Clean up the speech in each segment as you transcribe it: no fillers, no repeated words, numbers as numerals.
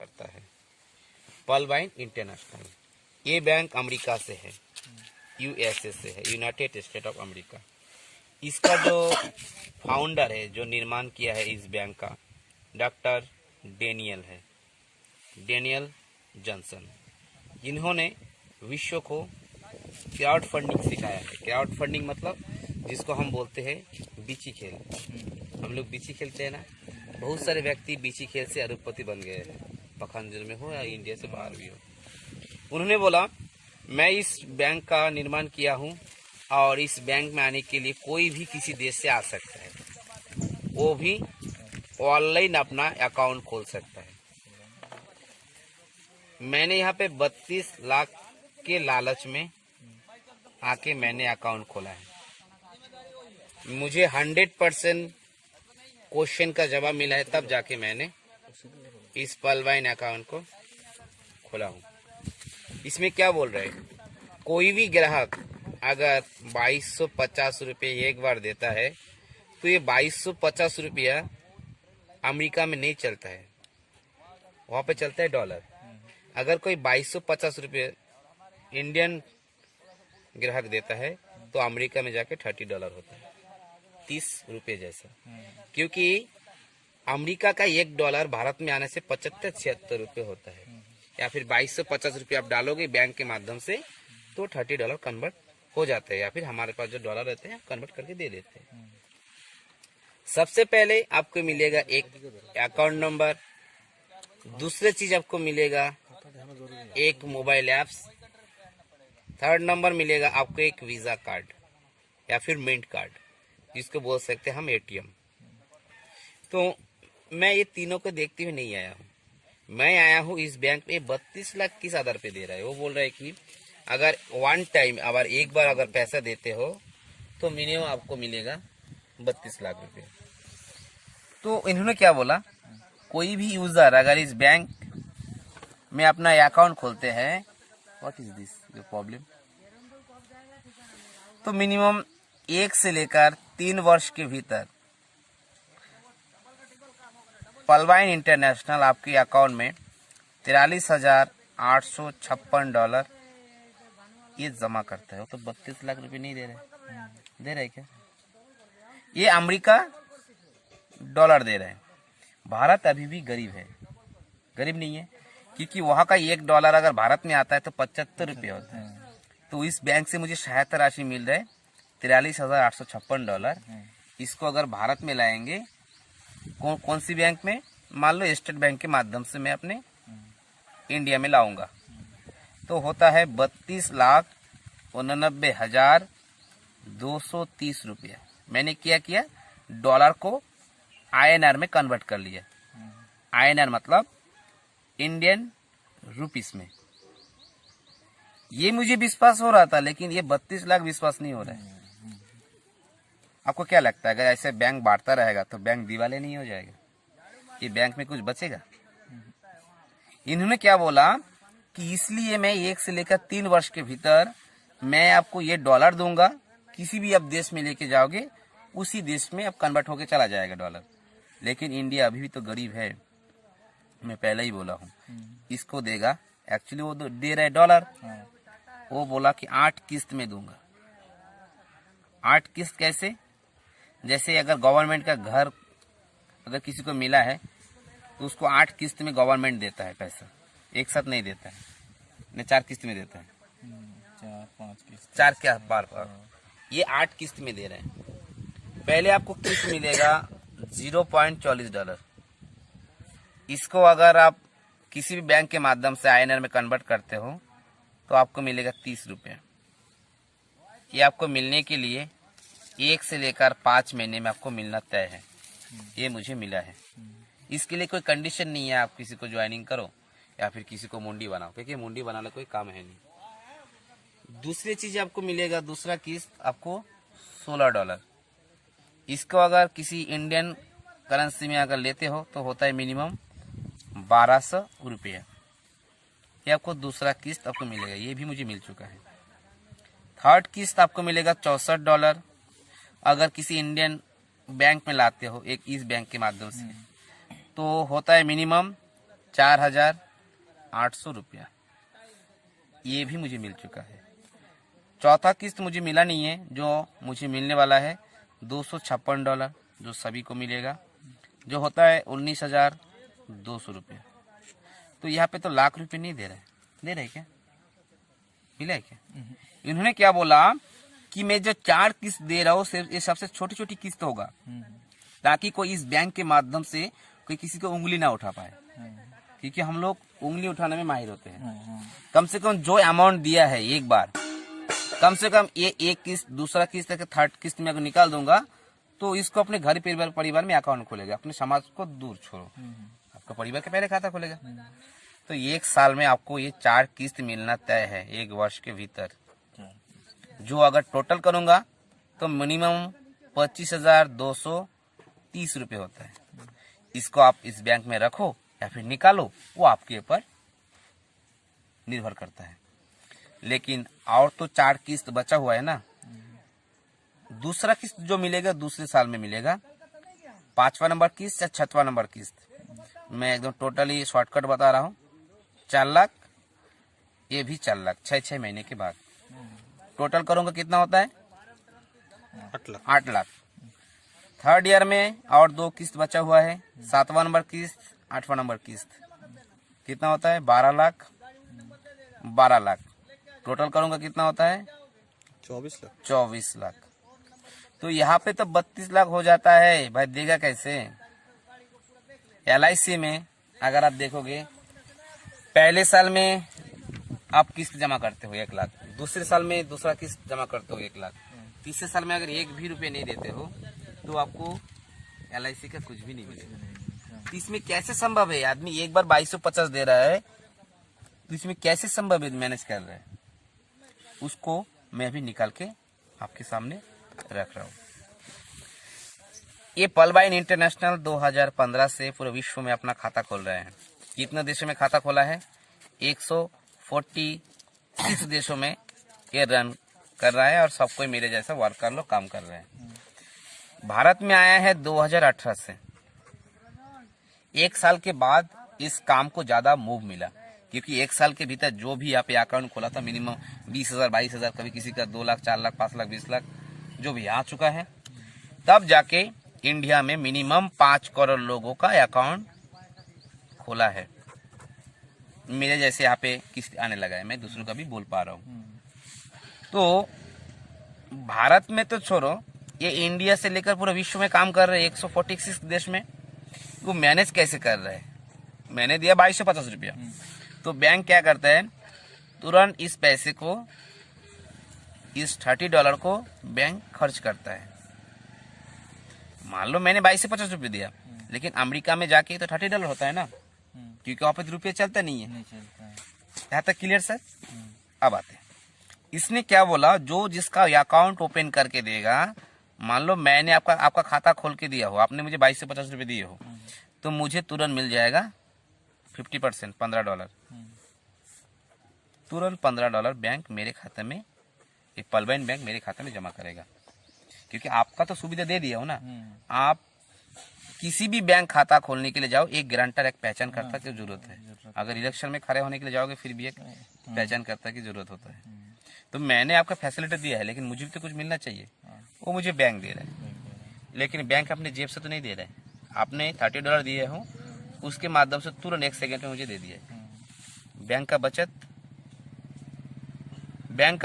करता है। पल्वाइन इंटरनेशनल, ये बैंक अमेरिका से है, यूएसए से है, यूनाइटेड स्टेट ऑफ अमेरिका। इसका जो फाउंडर है, जो निर्माण किया है इस बैंक का, डॉक्टर डेनियल है, डेनियल जॉनसन। इन्होंने विश्व को क्राउड फंडिंग सिखाया है। क्राउड फंडिंग मतलब जिसको हम बोलते हैं बीची खेल। हम लोग बीची खेलते हैं ना, बहुत सारे व्यक्ति बीची खेल से अरबपति बन गए हैं, पखानजर में हो या इंडिया से बाहर भी हो। उन्होंने बोला मैं इस बैंक का निर्माण किया हूँ और इस बैंक में आने के लिए कोई भी किसी देश से आ सकता है, वो भी ऑनलाइन अपना अकाउंट खोल सकता है। मैंने यहाँ पे 32 लाख के लालच में आके मैंने अकाउंट खोला है। मुझे 100% क्वेश्चन का जवाब मिला है, तब जाके मैंने इस पल्वाइन अकाउंट को खोला हूँ। इसमें क्या बोल रहे हैं, कोई भी ग्राहक अगर 2250 रुपये एक बार देता है तो ये 2250 रुपया अमेरिका में नहीं चलता है, वहाँ पे चलता है डॉलर। अगर कोई 2250 रुपये इंडियन ग्राहक देता है तो अमेरिका में जाके $30 होता है, 30 रुपये जैसा। क्योंकि अमेरिका का $1 भारत में आने से 75-76 रुपये होता है, या फिर 2250 रुपये आप डालोगे बैंक के माध्यम से तो $30 कन्वर्ट हो जाते हैं, या फिर हमारे पास जो डॉलर रहते हैं कन्वर्ट करके दे देते हैं। सबसे पहले आपको मिलेगा एक अकाउंट नंबर, दूसरी चीज आपको मिलेगा एक मोबाइल ऐप्स, थर्ड नंबर मिलेगा आपको एक वीजा कार्ड या फिर मिंट कार्ड, जिसको बोल सकते हैं हम एटीएम। तो मैं ये तीनों को देखते हुए नहीं आया हूँ, मैं आया हूँ इस बैंक में 32 लाख किस आधार पे दे रहा है। वो बोल रहा है कि अगर वन टाइम अगर एक बार अगर पैसा देते हो तो मिनिमम आपको मिलेगा 32 लाख रुपए। तो इन्होंने क्या बोला, कोई भी यूजर अगर इस बैंक में अपना अकाउंट खोलते हैं, what is this your problem, तो मिनिमम 1 से लेकर 3 वर्ष के भीतर पल्वाइन इंटरनेशनल आपके अकाउंट में $43,856 ये जमा करता है। तो 32 लाख रुपए नहीं दे रहे, दे रहे क्या? ये अमेरिका डॉलर दे रहे हैं। भारत अभी भी गरीब है, गरीब नहीं है, क्योंकि वहां का $1 अगर भारत में आता है तो 75 रुपये होता है। तो इस बैंक से मुझे सहायता राशि मिल रहा है $43,856। इसको अगर भारत में लाएंगे, कौन सी बैंक में, मान लो स्टेट बैंक के माध्यम से मैं अपने इंडिया में लाऊंगा, तो होता है 32,89,230 रुपया। मैंने क्या किया, डॉलर को INR में कन्वर्ट कर लिया। INR मतलब इंडियन रुपीस में। ये मुझे विश्वास हो रहा था, लेकिन ये 32 लाख विश्वास नहीं हो रहा है। आपको क्या लगता है, अगर ऐसे बैंक बांटता रहेगा तो बैंक दिवाले नहीं हो जाएगा? ये बैंक में कुछ बचेगा? इन्होंने क्या बोला कि इसलिए मैं 1 से लेकर 3 वर्ष के भीतर मैं आपको ये डॉलर दूंगा, किसी भी आप देश में लेके जाओगे उसी देश में अब कन्वर्ट होके चला जाएगा डॉलर। लेकिन इंडिया अभी भी तो गरीब है, मैं पहले ही बोला हूँ, इसको देगा। एक्चुअली वो दे रहा है डॉलर, वो बोला कि 8 किस्त में दूंगा। 8 किस्त कैसे? जैसे अगर गवर्नमेंट का घर अगर किसी को मिला है तो उसको 8 किस्त में गवर्नमेंट देता है पैसा, एक साथ नहीं देता है, नहीं 4 किस्त में देता है, 4-5 किस्त, 4 क्या बार, ये 8 किस्त में दे रहे हैं। पहले आपको किस्त मिलेगा $0.40। इसको अगर आप किसी भी बैंक के माध्यम से INR में कन्वर्ट करते हो तो आपको मिलेगा 30 रुपये। ये आपको मिलने के लिए 1 से लेकर 5 महीने में आपको मिलना तय है। ये मुझे मिला है। इसके लिए कोई कंडीशन नहीं है, आप किसी को ज्वाइनिंग करो या फिर किसी को मुंडी बनाओ, क्योंकि मुंडी बनाना कोई काम है नहीं। दूसरी चीज आपको मिलेगा, दूसरा किस्त आपको $16। इसको अगर किसी इंडियन करेंसी में अगर लेते हो तो होता है मिनिमम 1200 रुपया। ये आपको दूसरा किस्त आपको मिलेगा, ये भी मुझे मिल चुका है। थर्ड किस्त आपको मिलेगा $64। अगर किसी इंडियन बैंक में लाते हो, एक इस बैंक के माध्यम से, तो होता है मिनिमम 4,800 रुपया ये भी मुझे मिल चुका है। चौथा किस्त मुझे मिला नहीं है, जो मुझे मिलने वाला है $256, जो सभी को मिलेगा, जो होता है 19,200 रुपया। तो यहाँ पे तो लाख रुपए नहीं दे रहे क्या? मिला है क्या? इन्होंने क्या बोला कि मैं जो 4 किस्त दे रहा हूँ सिर्फ ये सबसे छोटी छोटी किस्त होगा, ताकि कोई इस बैंक के माध्यम से कोई किसी को उंगली ना उठा पाए, क्योंकि हम लोग उंगली उठाने में माहिर होते हैं। कम से कम जो अमाउंट दिया है एक बार, कम से कम ये एक किस्त, दूसरा किस्त, थर्ड किस्त में अगर निकाल दूंगा तो इसको अपने घर परिवार में अकाउंट खोलेगा। अपने समाज को दूर छोड़ो, आपका परिवार के पहले खाता खोलेगा। तो 1 साल में आपको ये 4 किस्त मिलना तय है, 1 वर्ष के भीतर। जो अगर टोटल करूंगा तो मिनिमम 25,230 रुपये होता है। इसको आप इस बैंक में रखो या फिर निकालो, वो आपके ऊपर निर्भर करता है। लेकिन और तो 4 किस्त बचा हुआ है ना, दूसरा किस्त जो मिलेगा दूसरे साल में मिलेगा, 5वां नंबर किस्त या 6वां नंबर किस्त। मैं एकदम टोटली शॉर्टकट बता रहा हूँ। 4 लाख, ये भी 4 लाख, 6 महीने के बाद टोटल करूंगा कितना होता है? 8 लाख। थर्ड ईयर में और 2 किस्त बचा हुआ है, 7वां नंबर किस्त, 8वां नंबर किस्त, कितना होता है? 12 लाख। 12 लाख टोटल करूंगा कितना होता है? 24 लाख। 24 लाख। तो यहाँ पे तो 32 लाख हो जाता है भाई, देगा कैसे? LIC में अगर आप देखोगे, पहले साल में आप किस्त जमा करते हो 1 लाख, दूसरे साल में दूसरा किस्त जमा करते हो 1 लाख, तीसरे साल में अगर 1 भी रुपये नहीं देते हो तो आपको LIC का कुछ भी नहीं मिलेगा। तो इसमें कैसे संभव है? आदमी एक बार 2250 दे रहा है, तो इसमें कैसे संभव है मैनेज कर रहा है? उसको मैं भी निकाल के आपके सामने रख रहा हूँ। ये पलवाइन इंटरनेशनल 2015 से पूरे विश्व में अपना खाता खोल रहे हैं। कितने देशों में खाता खोला है? 146 देशों में ये रन कर रहा है और सबको मेरे जैसा वर्कर लोग काम कर रहे हैं। भारत में आया है 2018 से। 1 साल के बाद इस काम को ज्यादा मूव मिला, क्योंकि 1 साल के भीतर जो भी यहाँ पे अकाउंट खोला था मिनिमम 20,000, 22,000, कभी किसी का 2 लाख, 4 लाख, 5 लाख, 20 लाख जो भी आ चुका है। तब जाके इंडिया में मिनिमम 5 करोड़ लोगों का अकाउंट खोला है। मेरे जैसे यहाँ पे किस्त आने लगा है, मैं दूसरों का भी बोल पा रहा हूँ। तो भारत में तो छोड़ो, ये इंडिया से लेकर पूरे विश्व में काम कर रहे हैं 146 देश में। वो मैनेज कैसे कर रहे हैं? मैंने दिया 2250 रुपया, तो बैंक क्या करता है, तुरंत इस पैसे को, इस $30 को बैंक खर्च करता है। मान लो मैंने 2250 रुपये दिया, लेकिन अमेरिका में जाके तो $30 होता है ना, क्योंकि वहां पे रुपये चलता नहीं है। यहाँ तक क्लियर सर? अब आते हैं, इसने क्या बोला, जो जिसका अकाउंट ओपन करके देगा, मान लो मैंने आपका खाता खोल के दिया हो, आपने मुझे 2250 रुपये दिए हो, तो मुझे तुरंत मिल जाएगा 50%, $15। तुरंत $15 बैंक मेरे खाते में, एक पलवाइन बैंक मेरे खाते में जमा करेगा, क्योंकि आपका तो सुविधा दे दिया हो ना। आप किसी भी बैंक खाता खोलने के लिए जाओ, एक गारंटर, एक पहचान करता की जरूरत है। अगर इलेक्शन में खड़े होने के लिए जाओगे फिर भी एक पहचान करता की जरूरत होता है। तो मैंने आपका फैसिलिटी दिया है, लेकिन मुझे भी तो कुछ मिलना चाहिए, वो मुझे बैंक दे रहा है। लेकिन बैंक अपने जेब से तो नहीं दे रहा है, आपने $30 दिए हो, उसके माध्यम से तुरंत 1 सेकेंड में मुझे दे दिया है। बैंक का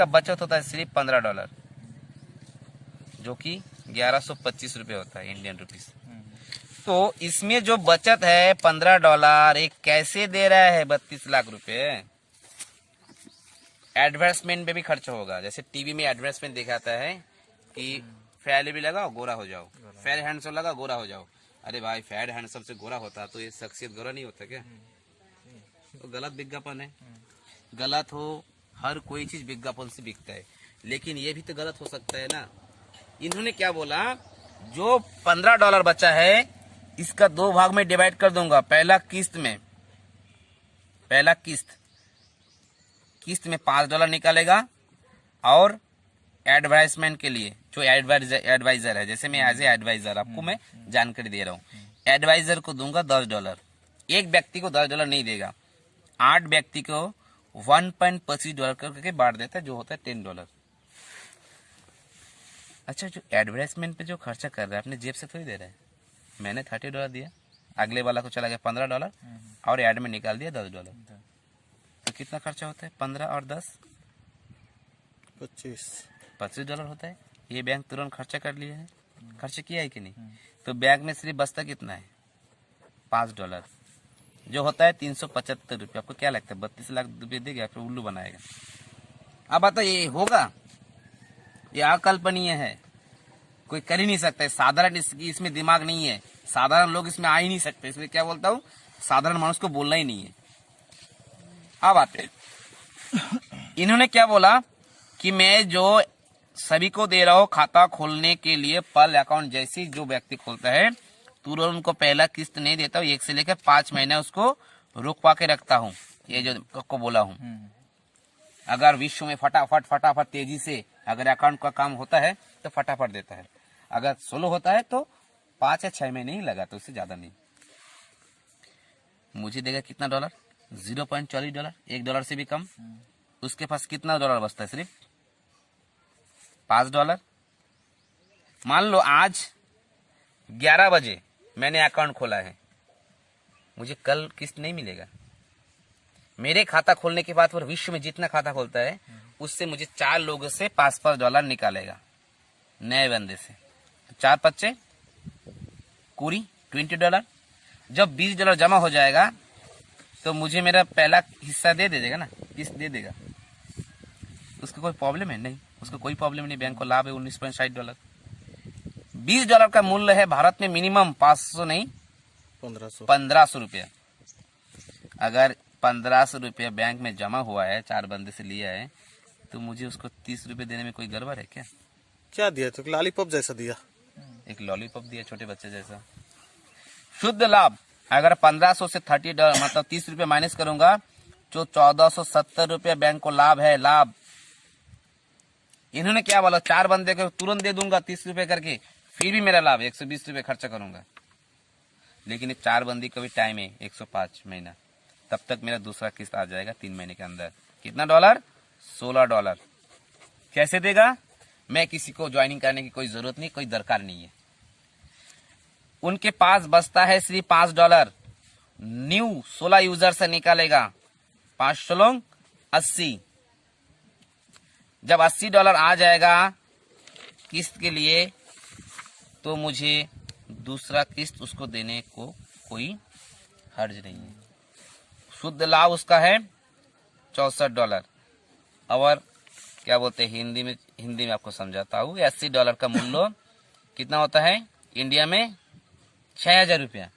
बचत होता है सिर्फ $15, जो कि 1125 रुपये होता है इंडियन रुपीस। तो इसमें जो बचत है $15, एक कैसे दे रहा है 32 लाख रुपए? एडवर्टाइजमेंट में भी खर्च होगा। जैसे टीवी में एडवर्टाइजमेंट दिखाता है कि फेयर भी लगाओ गोरा हो जाओ, फेयर हैंडसम लगा गोरा हो जाओ। अरे भाई, फेयर हैंडसम से गोरा होता तो ये शख्सियत गोरा नहीं होता क्या? तो गलत विज्ञापन है। गलत हो, हर कोई चीज विज्ञापन से बिकता है, लेकिन ये भी तो गलत हो सकता है ना। इन्होंने क्या बोला, जो $15 बचा है इसका 2 भाग में डिवाइड कर दूंगा। पहला किस्त में $5 निकालेगा, और एडवर्टाइजमेंट के लिए जो एडवाइजर है, जैसे मैं एज ए एडवाइजर आपको मैं जानकारी दे रहा हूँ, एडवाइजर को दूंगा $10। एक व्यक्ति को $10 नहीं देगा, 8 व्यक्ति को $1.25 करके बांट देता है, जो होता है $10। अच्छा, जो एडवर्टाइजमेंट पे जो खर्चा कर रहा है अपने जेब से थोड़ी दे रहा है। मैंने $30 दिया, अगले वाला को चला गया $15 और एड में निकाल दिया $10। तो कितना खर्चा होता है? 15 और 10 $25 होता है। ये बैंक तुरंत खर्चा कर लिया है, खर्चा किया है कि नहीं? तो बैंक में सिर्फ बचता कितना है? $5, जो होता है ₹375। आपको क्या लगता है 32 लाख रुपये देगा फिर उल्लू बनाएगा? अब बताइए ये होगा? ये अकल्पनीय है, कोई कर ही नहीं सकता है। साधारण इसमें दिमाग नहीं है, साधारण लोग इसमें आ ही नहीं सकते। इसलिए क्या बोलता हूँ, साधारण मनुष्य को बोलना ही नहीं है। अब आते इन्होंने क्या बोला कि मैं जो सभी को दे रहा हूँ खाता खोलने के लिए पल अकाउंट, जैसी जो व्यक्ति खोलता है तुरंत उनको पहला किस्त नहीं देता हूँ, 1 से लेकर 5 महीने उसको रुकवा के रखता हूँ। ये जो को बोला हूँ, अगर विश्व में फटाफट तेजी से अगर अकाउंट का काम होता है तो फटाफट देता है, अगर स्लो होता है तो 5 या 6 महीने ही लगा, तो उससे ज्यादा नहीं। मुझे देगा कितना $? $0.40, $1 से भी कम। उसके पास कितना $? बचता है? सिर्फ $5। मान लो आज 11 बजे मैंने अकाउंट खोला है, मुझे कल किस्त नहीं मिलेगा। मेरे खाता खोलने के बाद पर विश्व में जितना खाता खोलता है उससे मुझे 4 लोगों से $5 निकालेगा, नए बंदे से। तो 4 पच्चे कुरी $20। जब $20 जमा हो जाएगा तो मुझे मेरा पहला हिस्सा दे देगा ना, किस्त दे देगा। उसका कोई प्रॉब्लम है? नहीं, उसका कोई प्रॉब्लम नहीं। बैंक को लाभ है $19.60। $20 का मूल्य है भारत में मिनिमम 500 नहीं 1500 रुपया। अगर 1500 रुपया बैंक में जमा हुआ है, 4 बंदे से लिया है, तो मुझे उसको 30 रुपए देने में कोई गड़बड़ है क्या? क्या दिया? तो लॉलीपॉप जैसा दिया, एक लॉलीपॉप दिया छोटे बच्चे जैसा। शुद्ध लाभ अगर 1500 से $30 मतलब 30 रुपये माइनस करूंगा तो 1470 रुपये बैंक को लाभ है, लाभ। इन्होंने क्या बोला, 4 बंदे को तुरंत दे दूंगा 30 रुपये करके, फिर भी मेरा लाभ 120 रुपये खर्चा करूंगा। लेकिन 4 बंदी का भी टाइम है 105 महीना, तब तक मेरा दूसरा किस्त आ जाएगा 3 महीने के अंदर। कितना $? $16। कैसे देगा? मैं किसी को ज्वाइनिंग करने की कोई जरूरत नहीं, कोई दरकार नहीं है। उनके पास बचता है सिर्फ $5। न्यू 16 यूजर से निकालेगा, 5 16 80। जब $80 आ जाएगा किस्त के लिए तो मुझे दूसरा किस्त उसको देने को कोई हर्ज नहीं है। शुद्ध लाभ उसका है $64। और क्या बोलते हैं हिंदी में आपको समझाता हूँ। $80 का मूल्य कितना होता है इंडिया में? 6000 रुपया।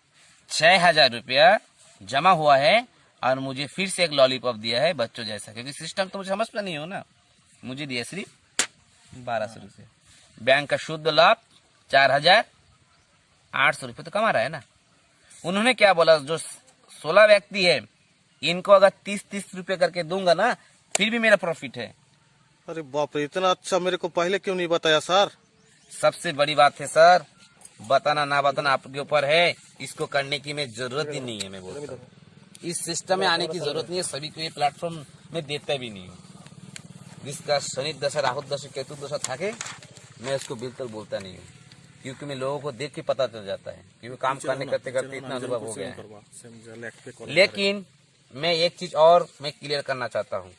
6000 रुपया जमा हुआ है और मुझे फिर से एक लॉलीपॉप दिया है बच्चों जैसा, क्योंकि सिस्टम तो मुझे समझता नहीं हो ना। मुझे दिया सिर्फ 1200 रुपये। बैंक का शुद्ध लाभ 4800 रुपये तो कमा रहा है ना। उन्होंने क्या बोला, जो 16 व्यक्ति है इनको अगर 30-30 रुपये करके दूंगा ना, फिर भी मेरा प्रॉफिट है। अरे बाप रे, इतना अच्छा मेरे को पहले क्यों नहीं बताया सर? सबसे बड़ी बात है सर, बताना ना बताना आपके ऊपर है। इसको करने की मैं जरूरत ही नहीं है। मैं बोलता हूँ इस सिस्टम में आने की जरूरत नहीं है। सभी को ये प्लेटफॉर्म में देता भी नहीं हूँ। जिसका शनि दशा, राहु दशा, केतु दशा थाके, मैं उसको बिल्कुल बोलता नहीं हूँ, क्योंकि मैं लोगों को देख के पता चल जाता है, क्योंकि काम करने करते करते इतना अनुभव हो गया है। लेकिन मैं एक चीज और मैं क्लियर करना चाहता हूँ,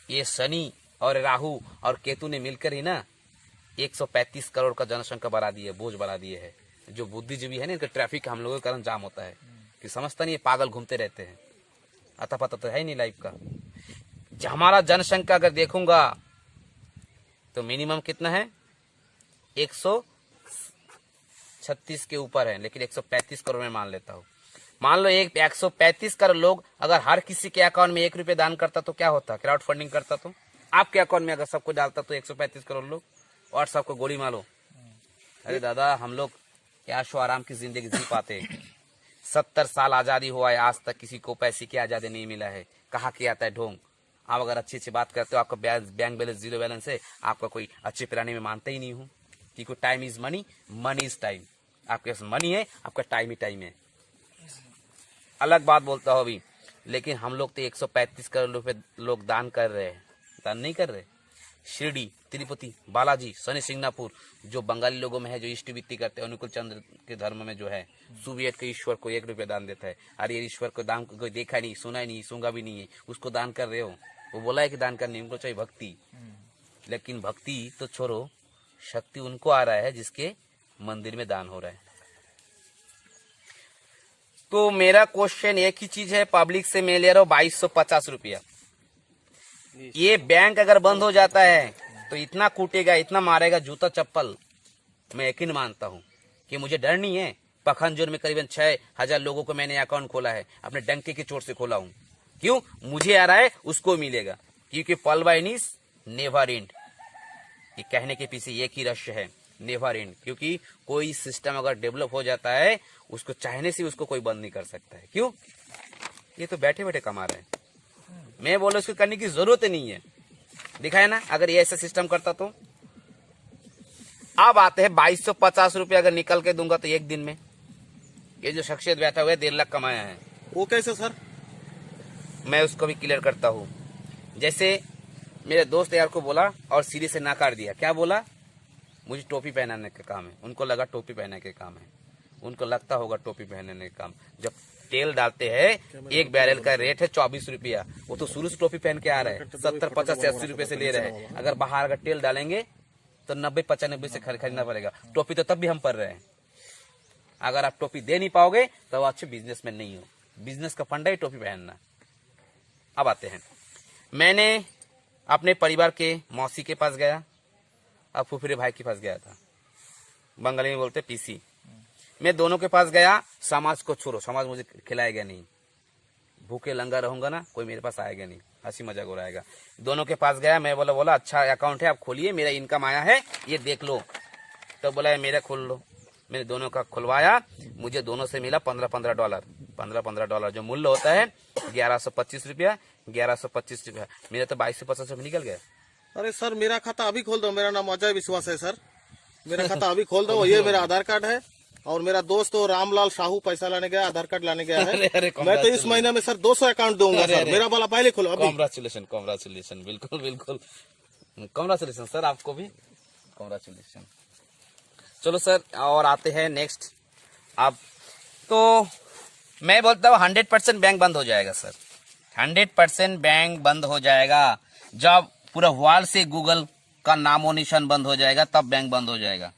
ये शनि और राहु और केतु ने मिलकर ही ना 135 करोड़ का जनसंख्या बढ़ा दी है, बोझ बढ़ा दिए है। जो बुद्धिजीवी है ना, इनका ट्रैफिक हम लोगों के कारण जाम होता है कि समझता नहीं, ये पागल घूमते रहते हैं, अता पता तो है ही नहीं लाइफ का। हमारा जनसंख्या अगर देखूंगा तो मिनिमम कितना है, 136 के ऊपर है, लेकिन 135 करोड़ में मान लेता हूँ। मान लो 135 करोड़ लोग अगर हर किसी के अकाउंट में 1 रुपये दान करता तो क्या होता, क्राउड फंडिंग करता तो आपके अकाउंट में अगर सबको डालता तो 135 करोड़ लोग और सबको गोली मारो। अरे दादा, हम लोग ऐशो आराम की जिंदगी जी पाते। 70 साल आजादी हुआ है, आज तक किसी को पैसे की आजादी नहीं मिला है। कहाँ के आता है ढोंग। आप अगर अच्छी अच्छी बात करते हो, आपका बैंक बैलेंस 0 बैलेंस है, आपका कोई अच्छे प्राणी में मानते ही नहीं हूँ, क्योंकि time is money, money is time. आपके पास मनी है, आपका टाइम ही टाइम है। अलग बात बोलता हूँ अभी, लेकिन हम लोग तो 135 करोड़ रुपए लोग दान कर रहे हैं, दान नहीं कर रहे। शिरडी, तिरुपति, बालाजी, शनि सिंगनापुर, जो बंगाली लोगों में है, जो इष्ट वित्ती करते हैं, अनुकूल चंद्र के धर्म में जो है, सुवियत के ईश्वर को 1 रुपया दान देता है। अरे ये ईश्वर को दान कोई देखा नहीं, सुना नहीं, सूंगा भी नहीं है, उसको दान कर रहे हो। वो बोला है कि दान करनी, उनको चाहिए भक्ति, लेकिन भक्ति तो छोड़ो, शक्ति उनको आ रहा है जिसके मंदिर में दान हो रहा है। तो मेरा क्वेश्चन एक ही चीज है, पब्लिक से मैं ले रहा हूँ 2250 रुपया। ये बैंक अगर बंद हो जाता है तो इतना कूटेगा, इतना मारेगा, जूता चप्पल। मैं यकीन मानता हूँ कि मुझे डर नहीं है। पखानजोर में करीबन 6000 लोगों को मैंने अकाउंट खोला है, अपने डंके की चोट से खोला हूँ। क्यों? मुझे आ रहा है, उसको मिलेगा, क्योंकि पल बाय नीस नेवर एंड। ये कहने के पीछे एक ही रहस्य है, नेवर एंड। क्योंकि कोई सिस्टम अगर डेवलप हो जाता है, उसको चाहने से उसको कोई बंद नहीं कर सकता है। क्यों? ये तो बैठे बैठे कमा रहे हैं। मैं बोला उसको करने की जरूरत नहीं है, दिखाए ना। अगर ये ऐसा सिस्टम करता तो अब आते हैं 2250 रुपया अगर निकल के दूंगा तो एक दिन में ये जो शख्सियत बैठा हुआ है 1.5 लाख कमाया है। वो कैसे सर? मैं उसको भी क्लियर करता हूँ। जैसे मेरे दोस्त यार को बोला और सीधे से नकार दिया। क्या बोला? मुझे टोपी पहनाने का काम है। उनको लगा टोपी पहनने के काम है, उनको लगता होगा टोपी पहनने का काम। जब तेल डालते हैं, एक बैरल का रेट है 24 रुपया, वो तो शुरू से टोपी पहन के आ रहे हैं, 70, 50 से 80 रुपए से ले रहे हैं। अगर बाहर अगर तेल डालेंगे तो 90, 95 से खरीदना पड़ेगा। टोपी तो तब भी हम पर रहे हैं। अगर आप टोपी दे नहीं पाओगे तो अच्छे बिजनेसमैन नहीं हो। बिजनेस का फंडा ही टोपी पहनना। अब आते हैं, मैंने अपने परिवार के मौसी के पास गया, अब फुफरे भाई के पास गया था, बंगाली में बोलते पीसी। मैं दोनों के पास गया। समाज को छोड़ो, समाज मुझे खिलाएगा नहीं, भूखे लंगा रहूंगा ना, कोई मेरे पास आएगा नहीं, हंसी मजाक उड़ाएगा। दोनों के पास गया, मैं बोला अच्छा अकाउंट है, आप खोलिए, मेरा इनकम आया है, ये देख लो। तो बोला मेरा खोल लो। मैंने दोनों का खुलवाया, मुझे दोनों से मिला $15 डॉलर। $15 जो मूल्य होता है 1125 रुपया। 1125 रुपया मेरा तो 2250 रुपये निकल गया। अरे सर, मेरा खाता अभी खोल दो। मेरा नाम अजय विश्वास है सर, मेरा खाता अभी खोल दो। ये मेरा आधार कार्ड है, और मेरा दोस्त तो रामलाल साहू पैसा लाने गया, आधार कार्ड लाने गया है। अरे मैं तो इस महीने में सर 200 अकाउंट दूंगा सर। मेरा वाला पहले खोलो अभी। कांग्रेचुलेशन, बिल्कुल बिल्कुल कांग्रेचुलेशन सर, आपको भी कांग्रेचुलेशन। चलो सर, और आते हैं नेक्स्ट। अब तो मैं बोलता हूँ 100% बैंक बंद हो जाएगा सर। 100% बैंक बंद हो जाएगा। जब पूरा वर्ल्ड से गूगल का नामो निशान बंद हो जाएगा तब बैंक बंद हो जाएगा।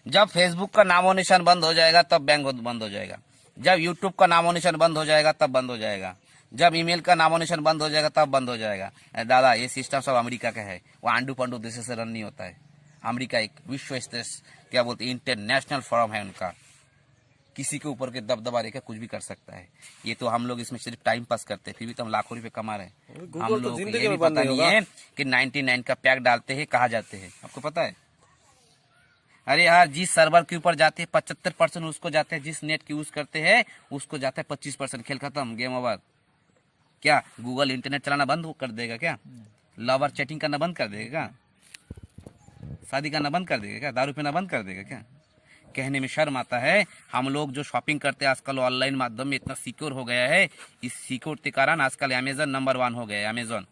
जब फेसबुक का नामो निशान बंद हो जाएगा तब बैंक बंद हो जाएगा। जब यूट्यूब का नामो निशान बंद हो जाएगा तब बंद हो जाएगा। जब ईमेल का नामो निशान बंद हो जाएगा तब बंद हो जाएगा। दादा, ये सिस्टम सब अमेरिका का है, वो आंडू पंडू देश से रन नहीं होता है। अमेरिका एक विश्व स्तर क्या बोलते इंटरनेशनल फॉर्म है उनका, किसी के ऊपर के दबदबा रेखा कुछ भी कर सकता है। ये तो हम लोग इसमें सिर्फ टाइम पास करते हैं, फिर भी तो हम लाखों रुपए कमा रहे हैं। हम लोग को ये भी पता नहीं है कि 99 का पैक डालते हैं, कहाँ जाते हैं, आपको पता है? अरे यार, जिस सर्वर के ऊपर जाते हैं 75% उसको जाते हैं, जिस नेट की यूज करते हैं उसको जाता है 25%। खेल खत्म, गेम ओवर। क्या गूगल इंटरनेट चलाना बंद कर देगा क्या? लवर चैटिंग करना बंद कर देगा क्या? शादी करना बंद कर देगा क्या? दारू पीना बंद कर देगा क्या? कहने में शर्म आता है। हम लोग जो शॉपिंग करते हैं आजकल ऑनलाइन माध्यम में इतना सिक्योर हो गया है। इस सिक्योरिटी के कारण आजकल अमेजन नंबर 1 हो गया है, अमेजन,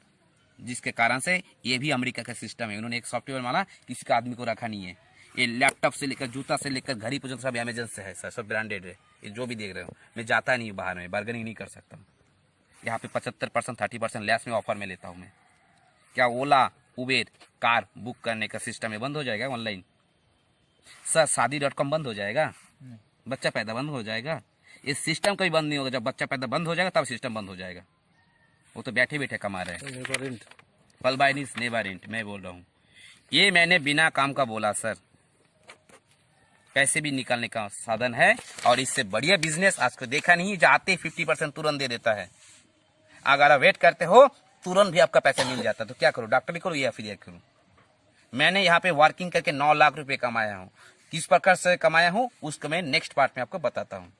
जिसके कारण से ये भी अमेरिका का सिस्टम है। उन्होंने एक सॉफ्टवेयर माना, किसी का आदमी को रखा नहीं है। ये लैपटॉप से लेकर जूता से लेकर घड़ी पर्यंत सब अमेजन से है सर, सब ब्रांडेड है। ये जो भी देख रहे हो, मैं जाता नहीं बाहर में, बार्गेनिंग नहीं कर सकता हूँ। यहाँ पे 75%, 30% लेस में ऑफर में लेता हूँ मैं। क्या ओला, उबेर, कार बुक करने का सिस्टम है बंद हो जाएगा ऑनलाइन सर? शादी.com बंद हो जाएगा, बच्चा पैदा बंद हो जाएगा। इस सिस्टम कभी बंद नहीं होगा। जब बच्चा पैदा बंद हो जाएगा तब सिस्टम बंद हो जाएगा। वो तो बैठे बैठे कमा रहे हैं। पल बाय नीस नेवर एंड। मैं बोल रहा हूँ, ये मैंने बिना काम का बोला सर। पैसे भी निकालने का साधन है, और इससे बढ़िया बिजनेस आज को देखा नहीं। जाते 50% तुरंत दे देता है। अगर आप वेट करते हो तुरंत भी आपका पैसा मिल जाता है। तो क्या करो, डॉक्टरी करो या फिर करो? मैंने यहाँ पे वर्किंग करके 9 लाख रुपए कमाया हूँ। किस प्रकार से कमाया हूँ उसको मैं नेक्स्ट पार्ट में आपको बताता हूँ।